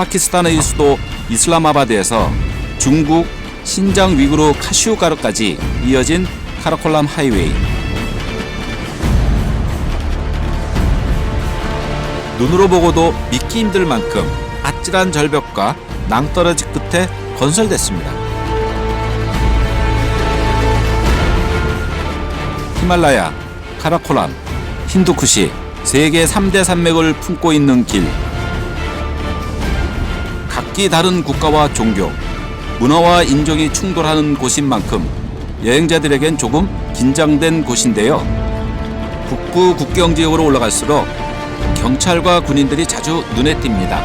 파키스탄의 수도 이슬라마바드에서 중국 신장 위구르 카슈가르까지 이어진 카라콜람 하이웨이. 눈으로 보고도 믿기 힘들 만큼 아찔한 절벽과 낭떠러지 끝에 건설됐습니다. 히말라야, 카라콜람, 힌두쿠시 세계 3대 산맥을 품고 있는 길. 각기 다른 국가와 종교, 문화와 인종이 충돌하는 곳인 만큼 여행자들에겐 조금 긴장된 곳인데요. 북부 국경 지역으로 올라갈수록 경찰과 군인들이 자주 눈에 띕니다.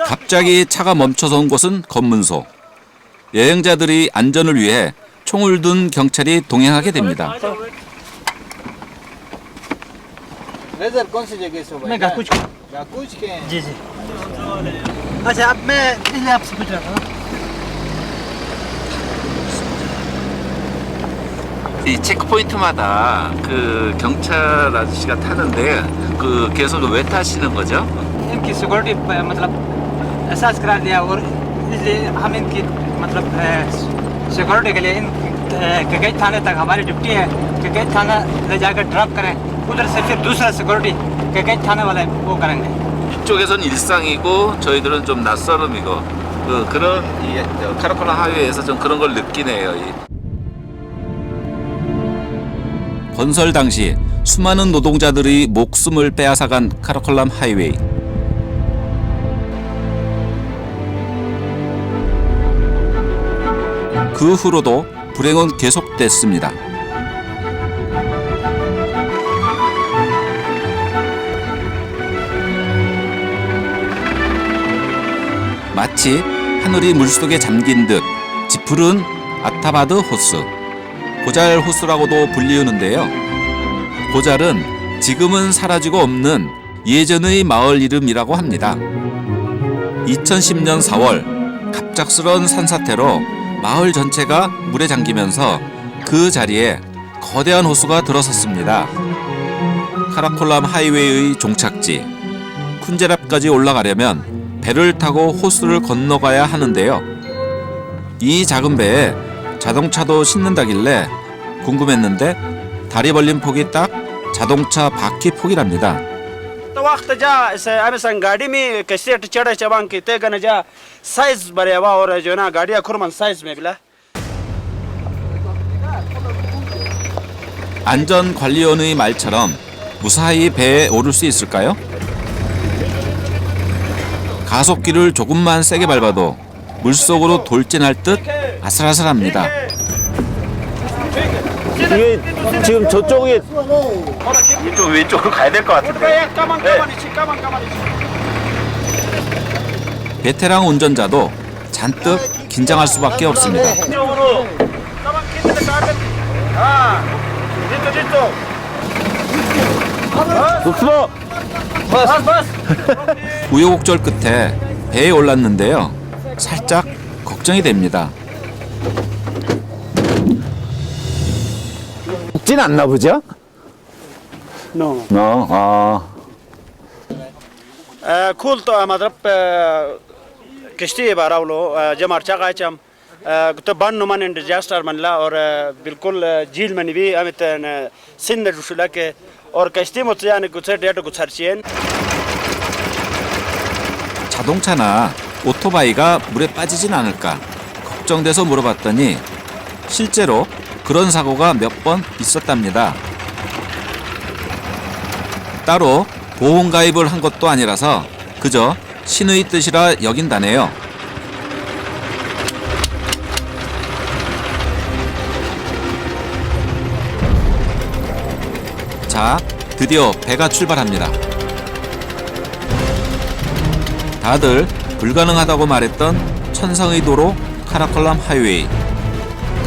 갑자기 차가 멈춰서 온 곳은 검문소. 여행자들의 안전을 위해 총을 든 경찰이 동행하게 됩니다. 이 체크포인트마다 그 경찰 아저씨가 타는데 그 계속 왜 타시는 거죠? इनकी सिक्योरिटी मतलब एहसास करा दिया और इसलिए हम इनकी मतलब सिक्योरिटी के लिए इन कई थाने तक हमारी ड्यूटी है कि कई थाना ले जाकर ड्रॉप करें उधर से फिर दूसरा सिक्योरिटी कई थाने वाले वो करेंगे. 이쪽에선 일상이고 저희들은 좀 낯설음이고 그런 이 카라콜람 하이웨이에서 좀 그런 걸 느끼네요. 건설 당시 수많은 노동자들의 목숨을 빼앗아간 카라콜람 하이웨이. 그 후로도 불행은 계속됐습니다. 마치 하늘이 물속에 잠긴 듯 짙푸른 아타바드 호수, 고잘 호수라고도 불리우는데요. 고잘은 지금은 사라지고 없는 예전의 마을 이름이라고 합니다. 2010년 4월 갑작스러운 산사태로 마을 전체가 물에 잠기면서 그 자리에 거대한 호수가 들어섰습니다. 카라콜람 하이웨이의 종착지 쿤제랍까지 올라가려면 배를 타고 호수를 건너가야 하는데요. 이 작은 배에 자동차도 싣는다길래 궁금했는데 다리 벌린 폭이 딱 자동차 바퀴 폭이랍니다. वक्त जा हमें संग गाड़ी में कैसे चढ़े चबांग की ते गने जा साइज बड़े हवा और जो ना गाड़ियां खुरमन साइज में बिला. 안전관리원의 말처럼 무사히 배에 오를 수 있을까요? 가속기를 조금만 세게 밟아도 물속으로 돌진할 듯 아슬아슬합니다. 이게 지금 저쪽에 이쪽 왼쪽으로 가야 될 것 같은데. 베테랑 운전자도 잔뜩 긴장할 수밖에 없습니다. 녹스버 우여곡절 끝에 배에 올랐는데요. 살짝 걱정이 됩니다. 진 않나 보죠? No. कूल तो मतलब किश्ती है बारह लो जब मरचा का चम तो बन नुमान डिजास्टर मनला और बिल्कुल झील में भी अमित सिंध रुशुला के और किश्ती मुझसे यानी कुछ डेट कुछ हर्चियन. 자동차나 오토바이가 물에 빠지진 않을까 걱정돼서 물어봤더니 실제로 그런 사고가 몇 번 있었답니다. 따로 보험 가입을 한 것도 아니라서 그저 신의 뜻이라 여긴다네요. 자, 드디어 배가 출발합니다. 다들 불가능하다고 말했던 천상의 도로 카라콜람 하이웨이.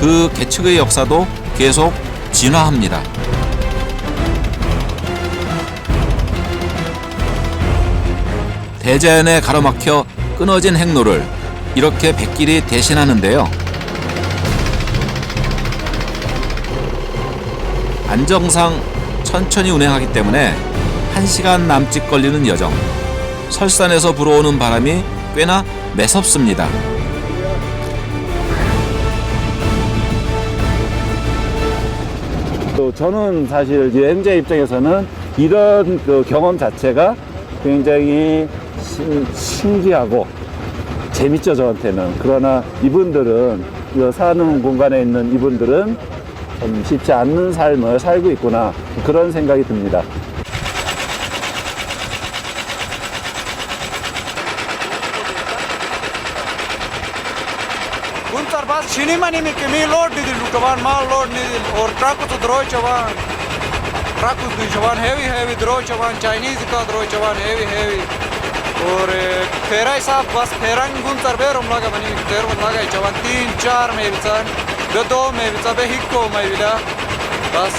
그 개척의 역사도 계속 진화합니다. 대자연에 가로막혀 끊어진 행로를 이렇게 백길이 대신하는데요. 안정상 천천히 운행하기 때문에 1시간 남짓 걸리는 여정. 설산에서 불어오는 바람이 꽤나 매섭습니다. 또 저는 사실 여행자 입장에서는 이런 그 경험 자체가 굉장히 신기하고 재밌죠, 저한테는. 그러나 이분들은, 이 사는 공간에 있는 이분들은 좀 쉽지 않는 삶을 살고 있구나, 그런 생각이 듭니다. Guntar bas shini mani mi kemi load di lukavan mal load ni or truck to draw chavan truck to chavan heavy draw chavan Chinese ka draw chavan heavy और फेरा साहब बस फेरंग गुंतर बेरम लगा बनी तेरम लगा chavan 3-4 में बिचान दो में बिचा बे हिको में बिला बस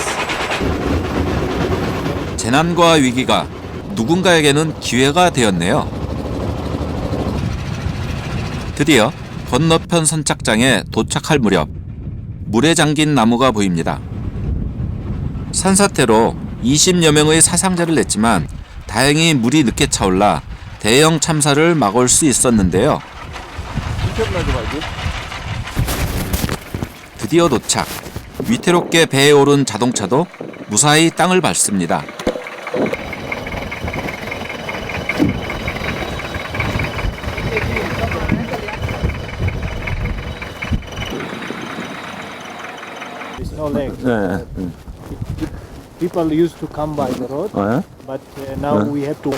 재난과 위기가 누군가에게는 기회가 되었네요. 드디어 건너편 선착장에 도착할 무렵 물에 잠긴 나무가 보입니다. 산사태로 20여 명의 사상자를 냈지만 다행히 물이 늦게 차올라 대형 참사를 막을 수 있었는데요. 드디어 도착. 위태롭게 배에 오른 자동차도 무사히 땅을 밟습니다. No lake. 네. People used to come by the road, 네. but now we have to.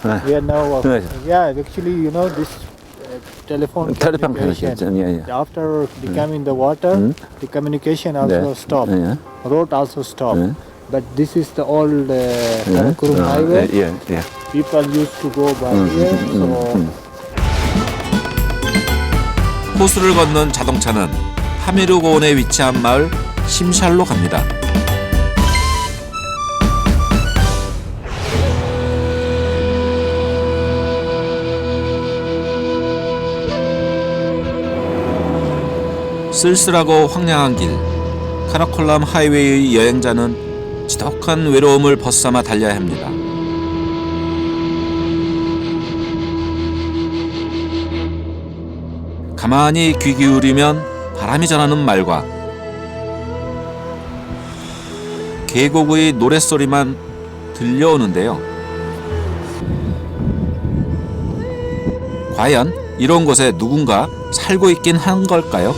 네. We are now. 네. Yeah, actually, you know this telephone 텔레폰 communication. 예, 예. After becoming the water, the communication also 네. stopped. 예. Road also stopped. 네. But this is the old 네. Karakoram highway. 예, 예. People used to go by here, so. 호수를 건넌 자동차는 파미르 고원에 위치한 마을 심샬로 갑니다. 쓸쓸하고 황량한 길, 카라콜람 하이웨이의 여행자는 지독한 외로움을 벗삼아 달려야 합니다. 가만히 귀 기울이면 바람이 전하는 말과 계곡의 노랫소리만 들려오는데요. 과연 이런 곳에 누군가 살고 있긴 한 걸까요?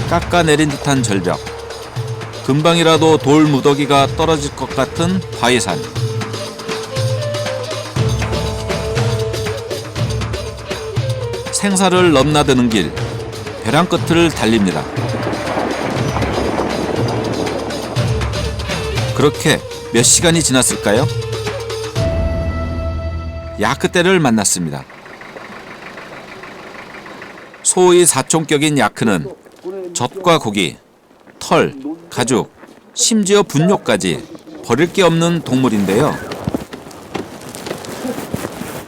깎아내린 듯한 절벽, 금방이라도 돌 무더기가 떨어질 것 같은 바위산. 생사를 넘나드는 길, 벼랑 끝을 달립니다. 그렇게 몇 시간이 지났을까요? 야크 떼를 만났습니다. 소의 사총격인 야크는 젖과 고기, 털, 가죽, 심지어 분뇨까지 버릴 게 없는 동물인데요.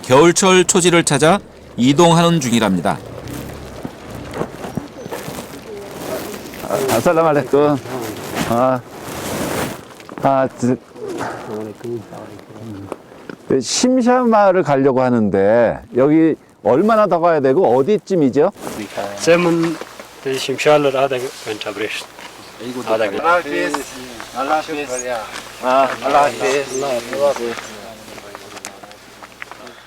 겨울철 초지를 찾아 이동하는 중이랍니다. 아살라말레쿰. 심샤 마을을 가려고 하는데 여기 얼마나 더 가야 되고 어디쯤이죠? زمن شمشال هذا كان تبريش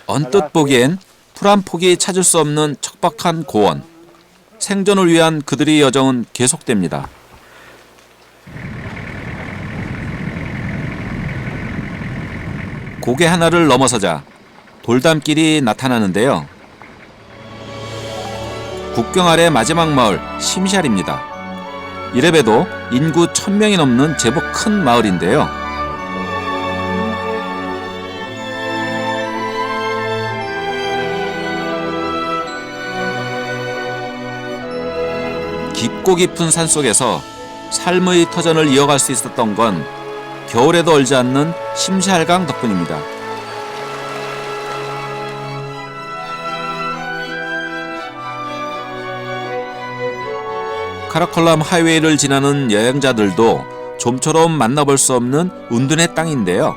언뜻 보기엔 풀 한 폭이 찾을 수 없는 척박한 고원. 생존을 위한 그들의 여정은 계속됩니다. 고개 하나를 넘어서자 돌담길이 나타나는데요. 국경 아래 마지막 마을 심샬입니다. 이래봬도 인구 1000명이 넘는 제법 큰 마을인데요. 깊고 깊은 산속에서 삶의 터전을 이어갈 수 있었던 건 겨울에도 얼지 않는 심샬강 덕분입니다. 카라콜람 하이웨이를 지나는 여행자들도 좀처럼 만나볼 수 없는 운둔의 땅인데요.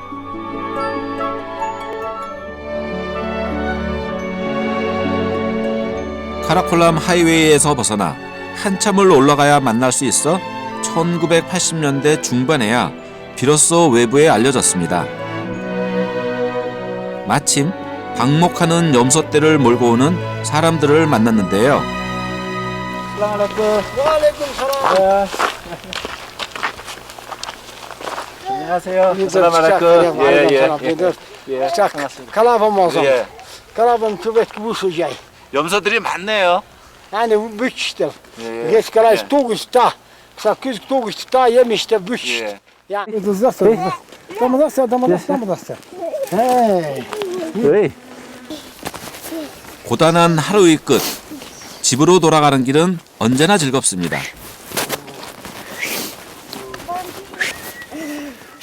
카라콜람 하이웨이에서 벗어나 한참을 올라가야 만날 수 있어 1980년대 중반에야 비로소 외부에 알려졌습니다. 마침 방목하는 염소떼를 몰고 오는 사람들을 만났는데요. 안녕하세요. 살라말레이쿰. 예. Kalaban mazam. 예. Kalaban tübet kubusu jay. 염소들이 많네요. Yani bu büyüktür. 예. Geç kalay tuğusta. Sakız tuğusta yemişte büyük. 예. Ya. Dızlasın. Damadasın. Hey. 왜? 고단한 하루의 끝. 집으로 돌아가는 길은 언제나 즐겁습니다.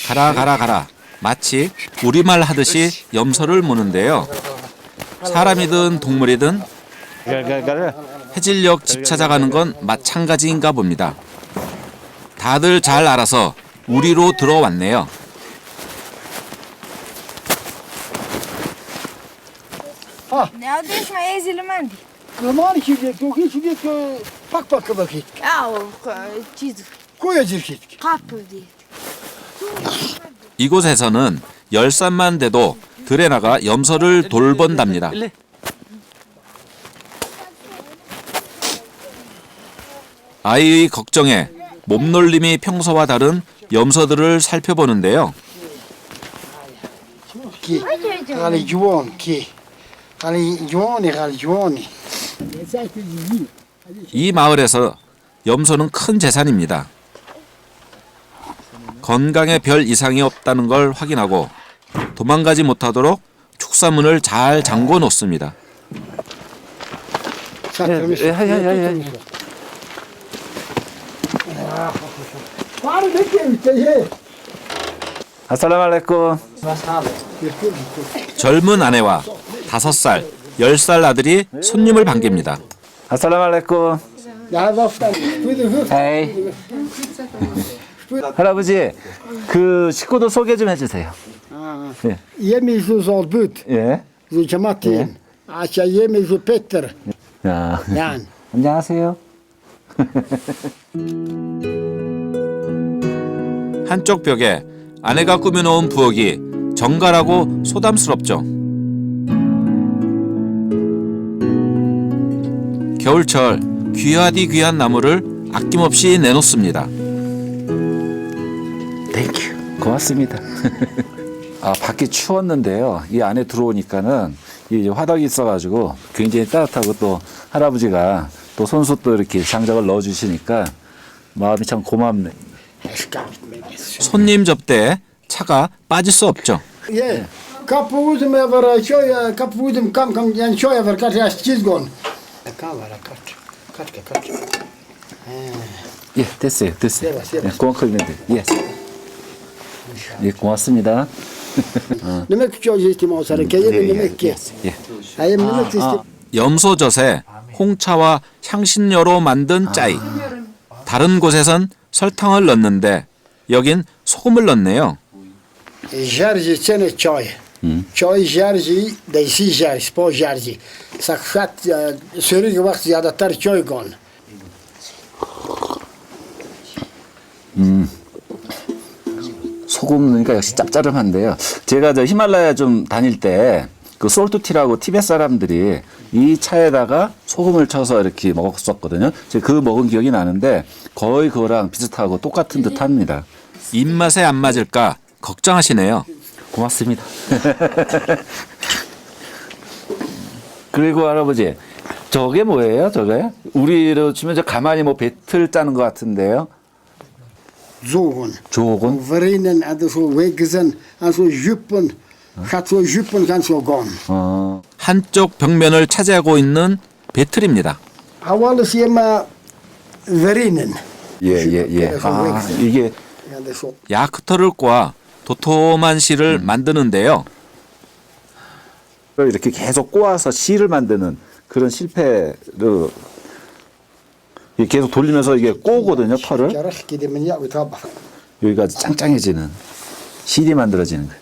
가라. 마치 우리말 하듯이 염소를 모는데요. 사람이든 동물이든 해질녘 집 찾아가는 건 마찬가지인가 봅니다. 다들 잘 알아서 우리로 들어왔네요. Ne adeus maar eens helemaal niet. Kırman ki tuğu ki pak bakit. Ja, çiz. Koyacak. Kapı diye. 이곳에서는 열산만 돼도 들에 나가 염소를 돌본답니다. 아이의 걱정에 몸놀림이 평소와 다른 염소들을 살펴보는데요. Ki. Ali juan ki. Ali juani. 이 마을에서 염소는 큰 재산입니다. 건강에 별 이상이 없다는 걸 확인하고 도망가지 못하도록 축사문을 잘 잠궈 놓습니다. 아살라말레이쿰. 젊은 아내와 5살, 10살 아들이 손님을 반깁니다. 아살라말레이쿰. Ya vaftan. 에이. 할아버지, 그 식구들 소개 좀 해주세요. Yemeği zor büt. 예. Zucamatin. Aşağı yemeği Peter. 야. Yani. 안녕하세요. 한쪽 벽에 아내가 꾸며놓은 부엌이 정갈하고 소담스럽죠. 겨울철 귀하디 귀한 나무를 아낌없이 내놓습니다. 땡큐. 고맙습니다. 아, 밖이 추웠는데요. 이 안에 들어오니까는 이 화덕이 있어가지고 굉장히 따뜻하고 또 할아버지가 또 손수 또 이렇게 장작을 넣어주시니까 마음이 참 고맙네. 손님 접대에 차가 빠질 수 없죠. Ye. Kapı uzun var şöyle kapı uzun kam yani şöyle var kaç yaş çizgon. Kam var kaç. 예, 됐어요. 예, 고맙습니다. 예. 예, 고맙습니다. Demek ki çok istim olsa ki yemin demek ki. 예. Hayır demek ki istim. 염소젖에 홍차와 향신료로 만든 짜이. 다른 곳에선 설탕을 넣는데 여긴 소금을 넣네요. Jarji çene çay. Çay jarji değişik jarji, spor jarji. Sakat sürü vakti yadatlar çay gon. 소금 넣으니까 역시 짭짤한데요. 제가 저 히말라야 좀 다닐 때 그 솔트티라고 티베트 사람들이 이 차에다가 소금을 쳐서 이렇게 먹었었거든요. 제가 그 먹은 기억이 나는데 거의 그거랑 비슷하고 똑같은 듯 합니다. 입맛에 안 맞을까 걱정하시네요. 고맙습니다. 그리고 할아버지, 저게 뭐예요? 저게? 우리로 치면 저 가만히 뭐 배틀 짜는 것 같은데요. Zogen. 조건? Verinen en zo wegzen en zo juppen. Gaat zo juppen gaan zo gon. 한쪽 벽면을 차지하고 있는 배틀입니다. Alles je maar verinen. 예. 아, 이게 Ja, dat is zo. 야크터를 꽂아 도톰한 실을 만드는데요. 이렇게 계속 꼬아서 실을 만드는 그런 실패로 이게 계속 돌리면서 이게 꼬거든요, 털을. جرخ كده من يا ويطبخ. 여기가 짱짱해지는 실이 만들어지는 거죠.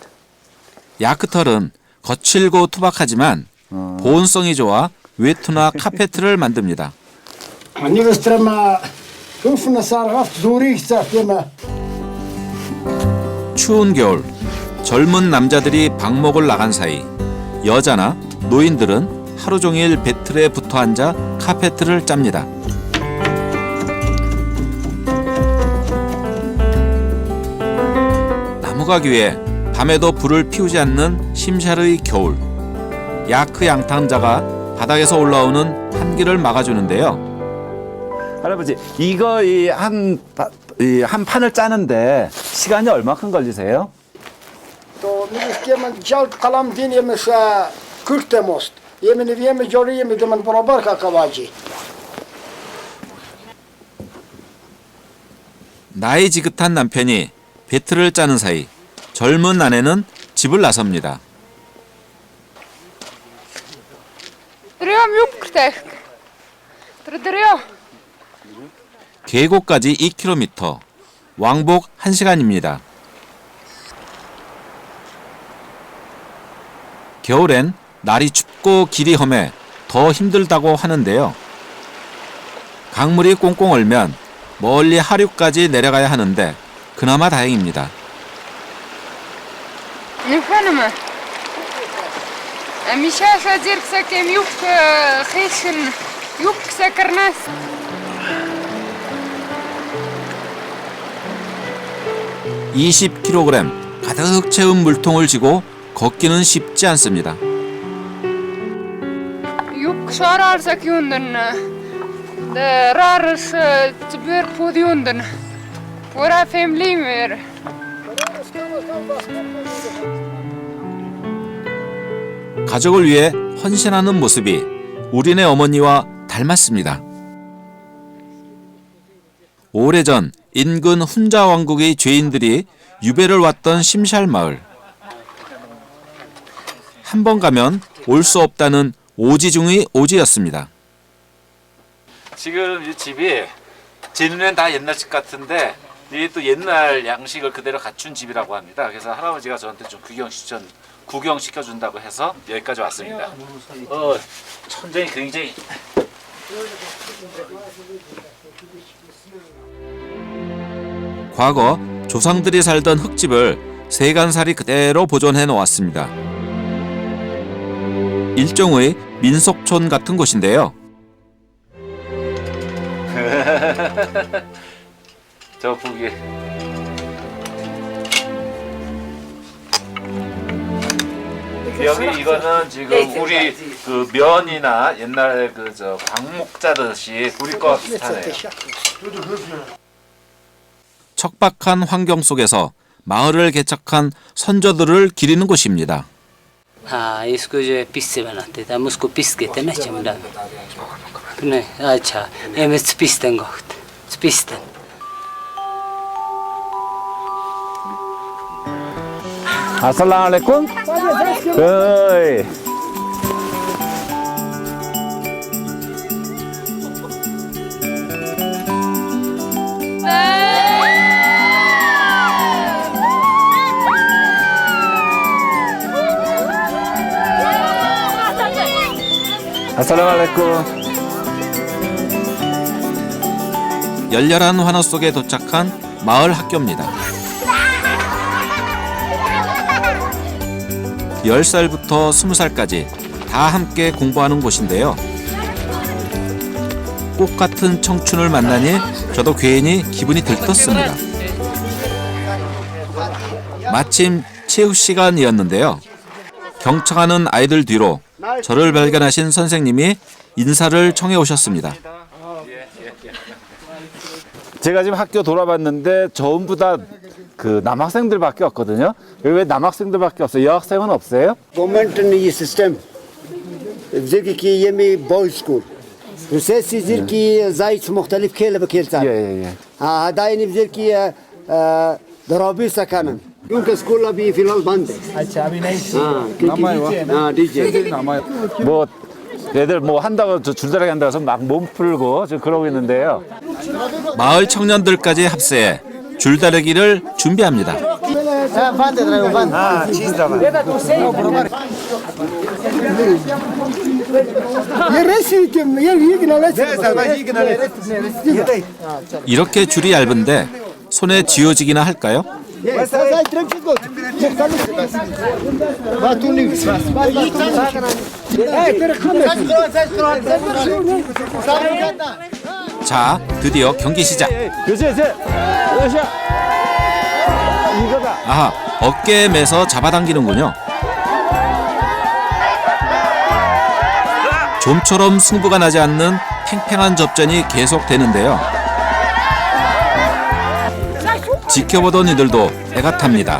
야크털은 거칠고 투박하지만 보온성이 좋아 외투나 카페트를 만듭니다. أنا بس ترى ما شوفنا صار غفت زوري صار ما. 추운 겨울 젊은 남자들이 방목을 나간 사이 여자나 노인들은 하루 종일 배틀에 붙어 앉아 카페트를 짭니다. 나무가 귀해 밤에도 불을 피우지 않는 심샤르의 겨울. 야크 양탕자가 바닥에서 올라오는 한기를 막아주는데요. 할아버지, 이거 한 판을 짜는데 시간이 얼마큼 걸리세요? تو میگه که من جال قلم دین یه مش کرد ماست یه من ویم جوری یه میگه من برابر که قواجی 나이 지긋한 남편이 배틀을 짜는 사이 젊은 아내는 집을 나섭니다. 계곡까지 2km, 왕복 1시간입니다. 겨울엔 날이 춥고 길이 험해 더 힘들다고 하는데요. 강물이 꽁꽁 얼면 멀리 하류까지 내려가야 하는데 그나마 다행입니다. (20kg) 가득 채운 물통을 지고 걷기는 쉽지 않습니다. 가족을 위해 헌신하는 모습이 우리네 어머니와 닮았습니다. 오래전 인근 훈자 왕국의 죄인들이 유배를 왔던 심샬 마을. 한 번 가면 올 수 없다는 오지 중의 오지였습니다. 지금 이 집이 제 눈엔 다 옛날 집 같은데 이게 또 옛날 양식을 그대로 갖춘 집이라고 합니다. 그래서 할아버지가 저한테 좀 구경시켜준다고 해서 여기까지 왔습니다. 천장이 굉장히 과거 조상들이 살던 흙집을 세간살이 그대로 보존해 놓았습니다. 일종의 민속촌 같은 곳인데요. 저 보기 여기 이거는 지금 우리 그 면이나 옛날에 그 저 광목 짜듯이 우리 거와 비슷하네요. 척박한 환경 속에서 마을을 개척한 선조들을 기리는 곳입니다. हाँ इसको जो है पीस से बनाते थे हम उसको पीस के थे ना चमड़ा में नहीं अच्छा एम एस पीसते पीसते 아살라알레쿰. 어이. 아살라알레쿰. 열렬한 환호 속에 도착한 마을 학교입니다. 10살부터 20살까지 다 함께 공부하는 곳인데요. 꽃 같은 청춘을 만나니 저도 괜히 기분이 들떴습니다. 마침 체육 시간이었는데요. 경청하는 아이들 뒤로 저를 발견하신 선생님이 인사를 청해 오셨습니다. 제가 지금 학교 돌아봤는데 전부 다 그 남학생들밖에 없거든요. 여기 왜 남학생들밖에 없어요? 여학생은 없어요? گورنمنت یہ سسٹم ذکر کی یہ میں بوائز سکول روسیسی ذکر کی زائد مختلف کھیل بکھیلتا 예. هداینی ذکر کی درابی سکانن کیونکہ سکول ابھی فی الحال بند ہے अच्छा अभी नहीं हाँ डी जे 뭐 애들 뭐 한다고 줄다리기 한다고 해서 막 몸 풀고 지금 그러고 있는데요. 마을 청년들까지 합세해 줄다리기를 준비합니다. 이렇게 줄이 얇은데 손에 쥐어지기나 할까요? 자, 드디어 경기 시작. 그렇지. 이거다. 아하, 어깨에 매서 잡아당기는군요. 좀처럼 승부가 나지 않는 팽팽한 접전이 계속되는데요. 지켜보던 이들도 애가 탑니다.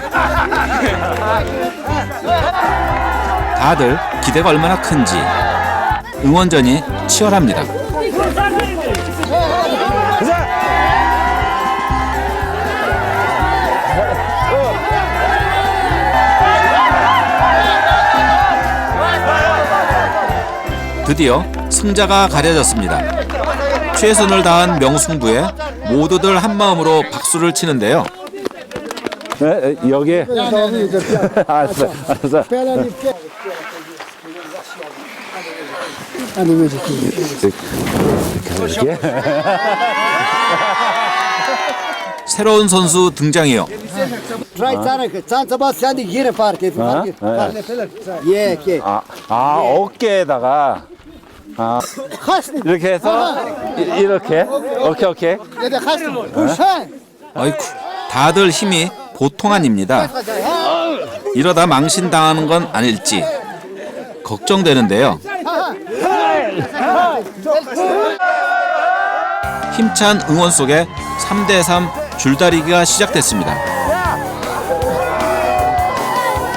다들 기대가 얼마나 큰지 응원전이 치열합니다. 드디어 승자가 가려졌습니다. 최선을 다한 명승부에 모두들 한마음으로 박수를 치는데요. 네, 여기. 알았어. 이렇게. 새로운 선수 등장이요. 어깨에다가 이렇게 해서 이렇게. 오케이. 아이쿠, 다들 힘이 보통 아닙니다. 이러다 망신당하는 건 아닐지 걱정되는데요. 힘찬 응원 속에 3대3 줄다리기가 시작됐습니다.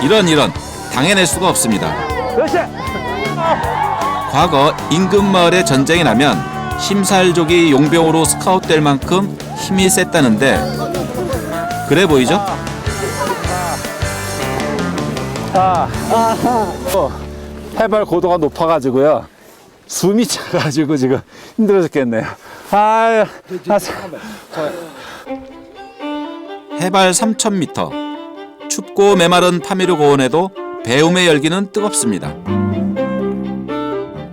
이런 당해낼 수가 없습니다. 과거 인근 마을에 전쟁이 나면 심살족이 용병으로 스카웃될 만큼 힘이 셌다는데 그래 보이죠? 해발 고도가 높아가지고요. 숨이 차가지고 지금 힘들어 죽겠네요. 해발 3,000m. 춥고 메마른 파미르 고원에도 배움의 열기는 뜨겁습니다.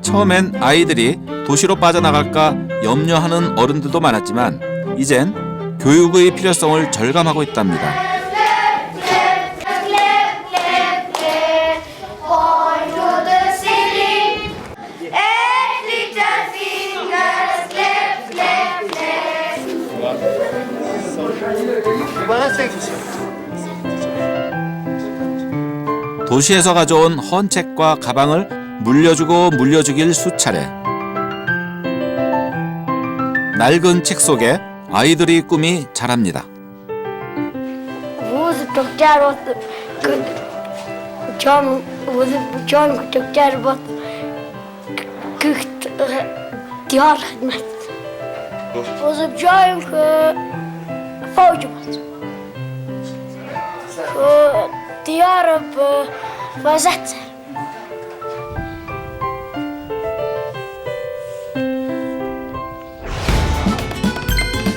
처음엔 아이들이 도시로 빠져나갈까 염려하는 어른들도 많았지만 이젠 교육의 필요성을 절감하고 있답니다. 도시에서 가져온 헌책과 가방을 물려주고 물려주길 수차례. 낡은 책 속에 아이들의 꿈이 자랍니다.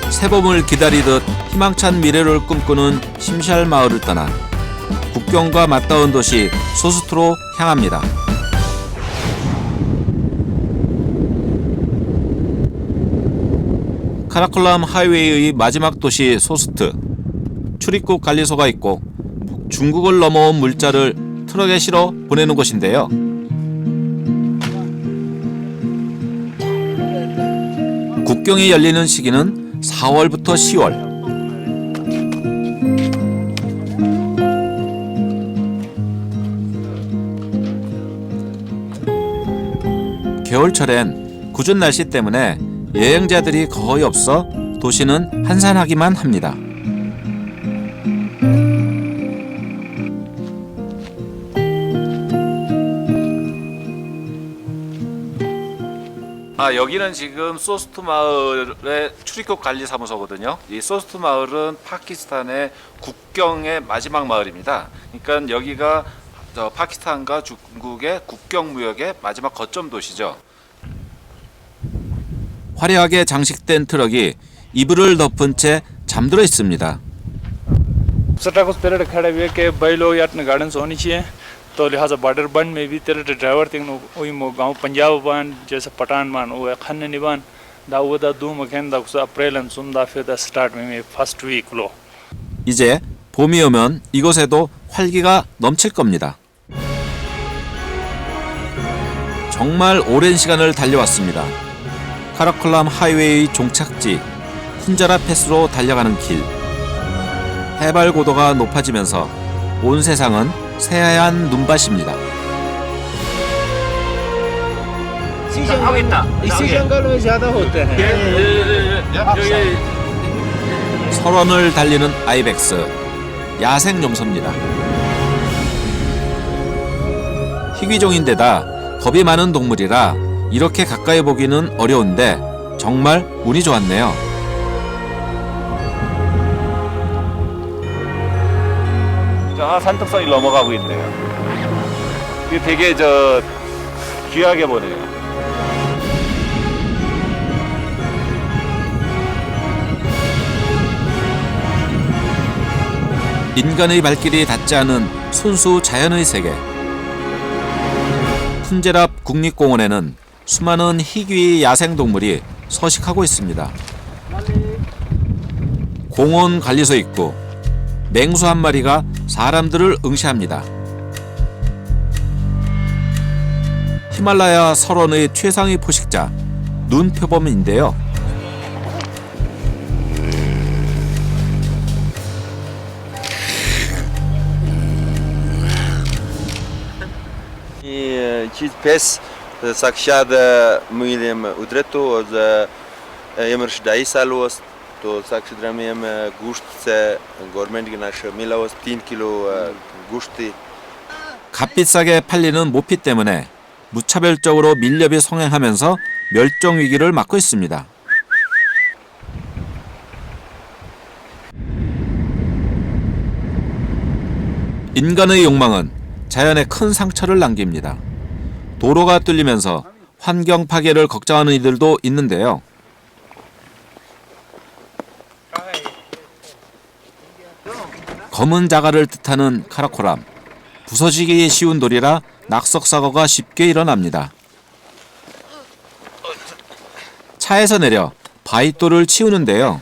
새봄을 기다리듯 희망찬 미래를 꿈꾸는 심샬 마을을 떠나 국경과 맞닿은 도시 소스트로 향합니다. 카라콜람 하이웨이의 마지막 도시 소스트. 출입국 관리소가 있고 중국을 넘어온 물자를 트럭에 실어 보내는 곳인데요. 국경이 열리는 시기는 4월부터 10월. 겨울철엔 궂은 날씨 때문에 여행자들이 거의 없어 도시는 한산하기만 합니다. 여기는 지금 소스트 마을의 출입국 관리 사무소거든요. 이 소스트 마을은 파키스탄의 국경의 마지막 마을입니다. 그러니까 여기가 파키스탄과 중국의 국경 무역의 마지막 거점 도시죠. 화려하게 장식된 트럭이 이불을 덮은 채 잠들어 있습니다. ट्रक उस तरह खड़े हुए कि भाई लोग यार गार्डन्स होनी चाहिए तो लिहाजा बॉर्डर बंद में भी तेरे ड्राइवर तिंग वही मो गांव पंजाब बान जैसे पठान बान वो खन निबान दाऊदा दू मखेन दा अप्रैल एंड सुम दा फिर दा स्टार्ट में फर्स्ट वीक लो 이제 봄이 오면 이곳에도 활기가 넘칠 겁니다. 정말 오랜 시간을 달려왔습니다. 카라콜람 하이웨이 종착지 훈자라 패스로 달려가는 길. 해발 고도가 높아지면서 온 세상은 새하얀 눈밭입니다. 설원을 달리는 아이벡스, 야생 염소입니다. 희귀종인데다 겁이 많은 동물이라 이렇게 가까이 보기는 어려운데 정말 운이 좋았네요. 산턱선이 넘어가고 있네요. 이게 되게 귀하게 보네요. 인간의 발길이 닿지 않은 순수 자연의 세계. 푼제랍 국립공원에는 수많은 희귀 야생동물이 서식하고 있습니다. 공원 관리소 입구, 맹수 한 마리가 사람들을 응시합니다. 히말라야 설원의 최상위 포식자, 눈표범인데요. चीज पेस साक्षात मुइलेम उद्रेतो और यमर्श 2 साल वस्त तो साक्षाद्रमेम गुश्त से गवर्नमेंट की नाश मिला वस्त 3 किलो गुश्ती 값비싸게 팔리는 모피 때문에 무차별적으로 밀렵이 성행하면서 멸종 위기를 맞고 있습니다. 인간의 욕망은 자연에 큰 상처를 남깁니다. 도로가 뚫리면서 환경 파괴를 걱정하는 이들도 있는데요. 검은 자갈을 뜻하는 카라콜람. 부서지기 쉬운 돌이라 낙석사고가 쉽게 일어납니다. 차에서 내려 바위돌을 치우는데요.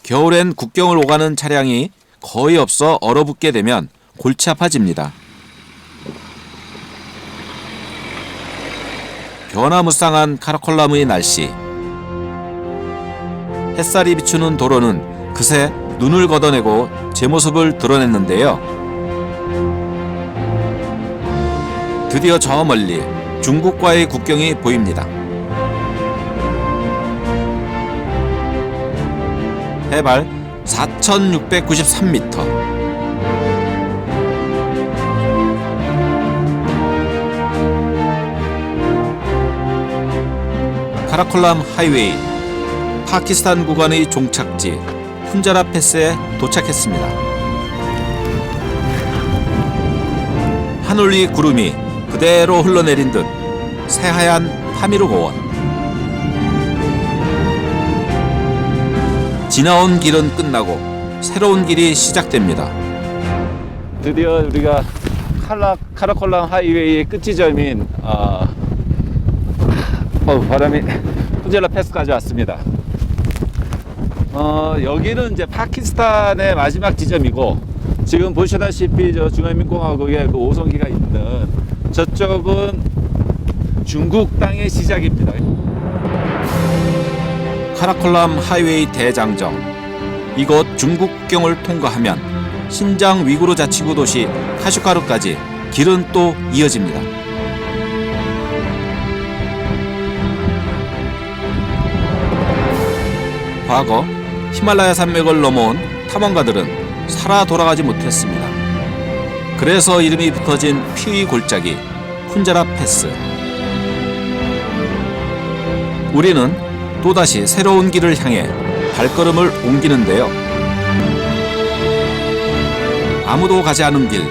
겨울엔 국경을 오가는 차량이 거의 없어 얼어붙게 되면 골치 아파집니다. 변화무쌍한 카라콜람의 날씨. 햇살이 비추는 도로는 그새 눈을 걷어내고 제 모습을 드러냈는데요. 드디어 저 멀리 중국과의 국경이 보입니다. 해발 4,693m. 카라콜람 하이웨이, 파키스탄 구간의 종착지 훈자라 패스에 도착했습니다. 하늘 위 구름이 그대로 흘러내린 듯 새하얀 파미르 고원. 지나온 길은 끝나고 새로운 길이 시작됩니다. 드디어 우리가 카라콜람 하이웨이의 끝지점인 바람이 훈젤라 패스까지 왔습니다. 여기는 이제 파키스탄의 마지막 지점이고 지금 보시다시피 저 중화민공화국의 그 5성기가 있는 저쪽은 중국 땅의 시작입니다. 카라콜람 하이웨이 대장정. 이곳 중국 국경을 통과하면 신장 위구르 자치구 도시 카슈가르까지 길은 또 이어집니다. 과거 히말라야 산맥을 넘어온 탐험가들은 살아 돌아가지 못했습니다. 그래서 이름이 붙어진 피의 골짜기 훈자라 패스. 우리는 또다시 새로운 길을 향해 발걸음을 옮기는데요. 아무도 가지 않은 길,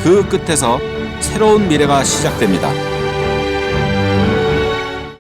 그 끝에서 새로운 미래가 시작됩니다.